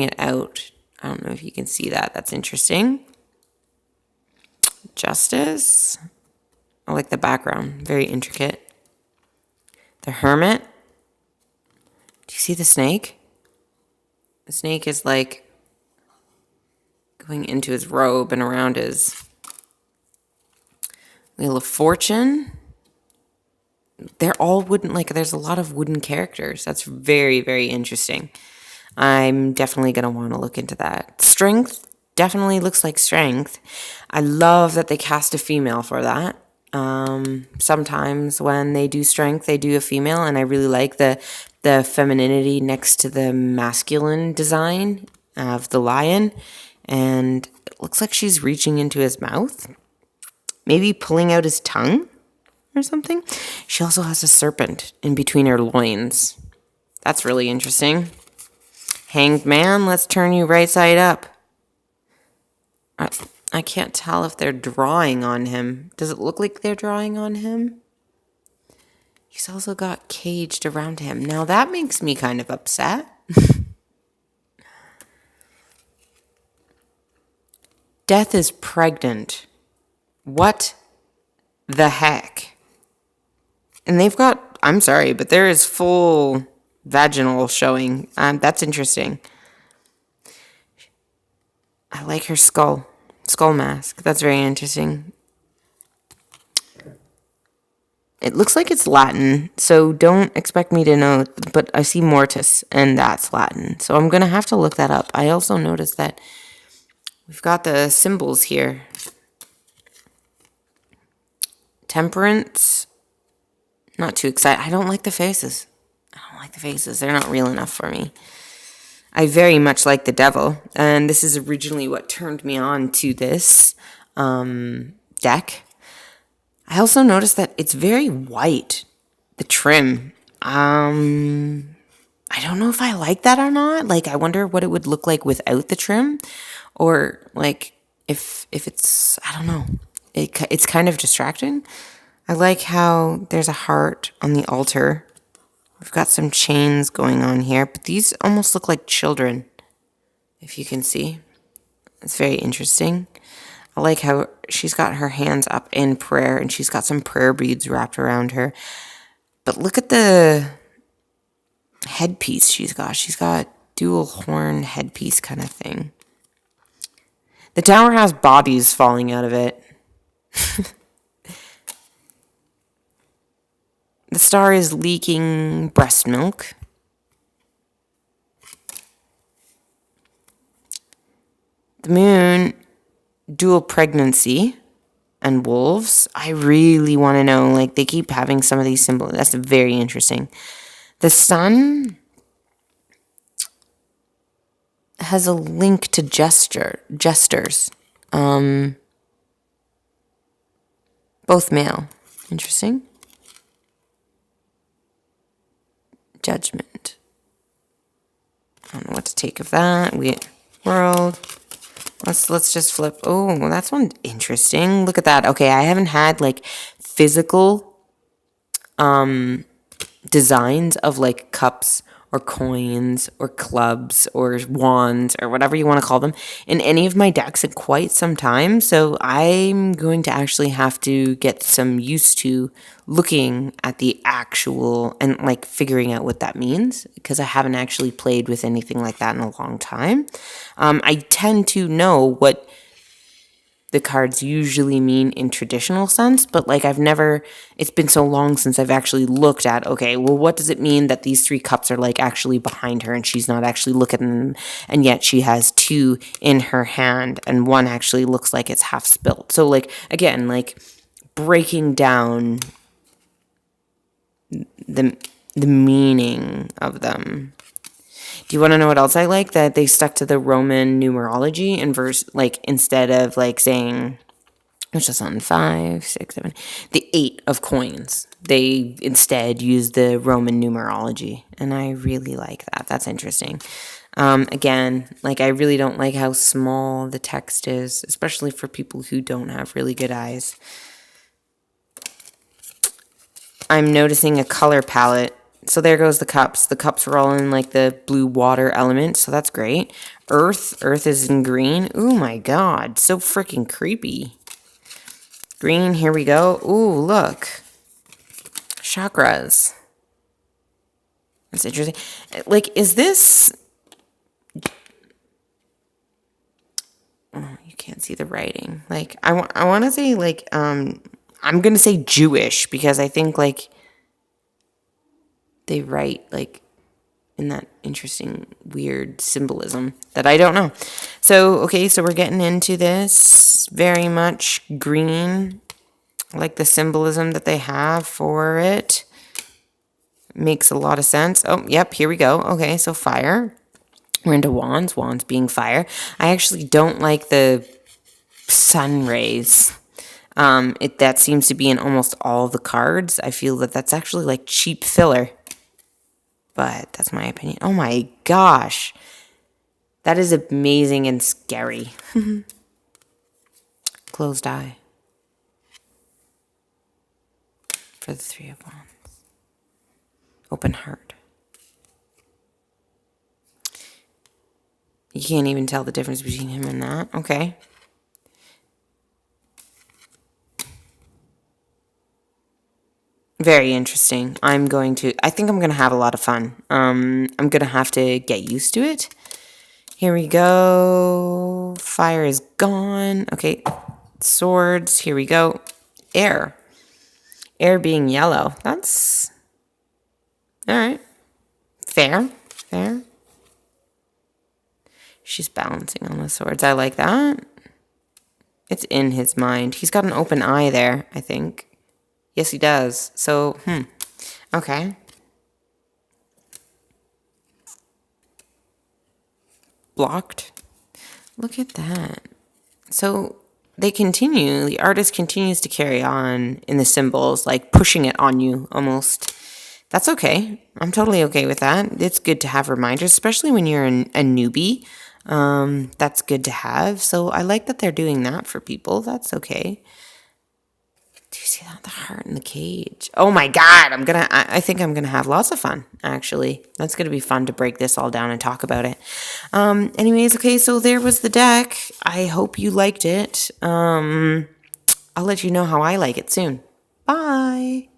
it out. I don't know if you can see that. That's interesting. Justice. I like the background. Very intricate. The Hermit. Do you see the snake? The snake is like going into his robe and around his Wheel of Fortune. They're all wooden, like there's a lot of wooden characters. That's very, very interesting. I'm definitely going to want to look into that. Strength definitely looks like strength. I love that they cast a female for that. Sometimes when they do strength, they do a female, and I really like the femininity next to the masculine design of the lion. And it looks like she's reaching into his mouth, maybe pulling out his tongue or something. She also has a serpent in between her loins. That's really interesting. Hanged man, let's turn you right side up. I can't tell if they're drawing on him. Does it look like they're drawing on him? He's also got caged around him. Now that makes me kind of upset. Death is pregnant. What the heck? And they've got, I'm sorry, but there is full vaginal showing. That's interesting. I like her skull mask. That's very interesting. It looks like it's Latin, so don't expect me to know, but I see mortis, and that's Latin. So I'm going to have to look that up. I also noticed that we've got the symbols here. Temperance. Not too excited. I don't like the faces. They're not real enough for me. I very much like the devil, and this is originally what turned me on to this deck. I also noticed that it's very white, the trim. I don't know if I like that or not. Like, I wonder what it would look like without the trim, or like if it's, I don't know. It's kind of distracting. I like how there's a heart on the altar. We've got some chains going on here, but these almost look like children, if you can see. It's very interesting. I like how she's got her hands up in prayer, and she's got some prayer beads wrapped around her. But look at the headpiece she's got. She's got dual horn headpiece kind of thing. The tower has bodies falling out of it. The star is leaking breast milk. The moon, dual pregnancy, and wolves. I really want to know, like, they keep having some of these symbols. That's very interesting. The sun has a link to jesters. Both male. Interesting. Judgment. I don't know what to take of that. World. Let's just flip. Oh, well, that's one interesting. Look at that. Okay, I haven't had like physical designs of like cups or coins or clubs or wands or whatever you want to call them in any of my decks in quite some time. So I'm going to actually have to get some used to looking at the actual and like figuring out what that means, because I haven't actually played with anything like that in a long time. I tend to know what the cards usually mean in traditional sense, but like it's been so long since I've actually looked at, okay, well, what does it mean that these 3 cups are like actually behind her and she's not actually looking at them, and yet she has 2 in her hand and one actually looks like it's half spilt. So like, again, like breaking down the meaning of them. Do you want to know what else I like? That they stuck to the Roman numerology in verse, like instead of like saying, which is on 5, 6, 7, the 8 of coins. They instead use the Roman numerology, and I really like that. That's interesting. Again, like I really don't like how small the text is, especially for people who don't have really good eyes. I'm noticing a color palette So there goes the cups. The cups are all in like the blue water element, so that's great. Earth is in green. Ooh, my God, so freaking creepy. Green, here we go. Ooh, look. Chakras. That's interesting. Like, is this... Oh, you can't see the writing. Like, I want to say, like, I'm going to say Jewish, because I think, like, they write, like, in that interesting, weird symbolism that I don't know. So, okay, so we're getting into this. Very much green. I like the symbolism that they have for it. Makes a lot of sense. Oh, yep, here we go. Okay, so fire. We're into wands, wands being fire. I actually don't like the sun rays. That seems to be in almost all the cards. I feel that that's actually like cheap filler. But that's my opinion. Oh my gosh. That is amazing and scary. Closed eye. For the Three of Wands. Open heart. You can't even tell the difference between him and that. Okay. Very interesting. I think I'm going to have a lot of fun. I'm going to have to get used to it. Here we go. Fire is gone. Okay. Swords. Here we go. Air. Air being yellow. That's... all right. Fair. Fair. She's balancing on the swords. I like that. It's in his mind. He's got an open eye there, I think. Yes, he does. So, okay. Blocked. Look at that. So the artist continues to carry on in the symbols, like pushing it on you almost. That's okay. I'm totally okay with that. It's good to have reminders, especially when you're a newbie. That's good to have. So I like that they're doing that for people. That's okay. Do you see that? The heart in the cage. Oh my God. I think I'm going to have lots of fun, actually. That's going to be fun to break this all down and talk about it. Anyways, okay, so there was the deck. I hope you liked it. I'll let you know how I like it soon. Bye.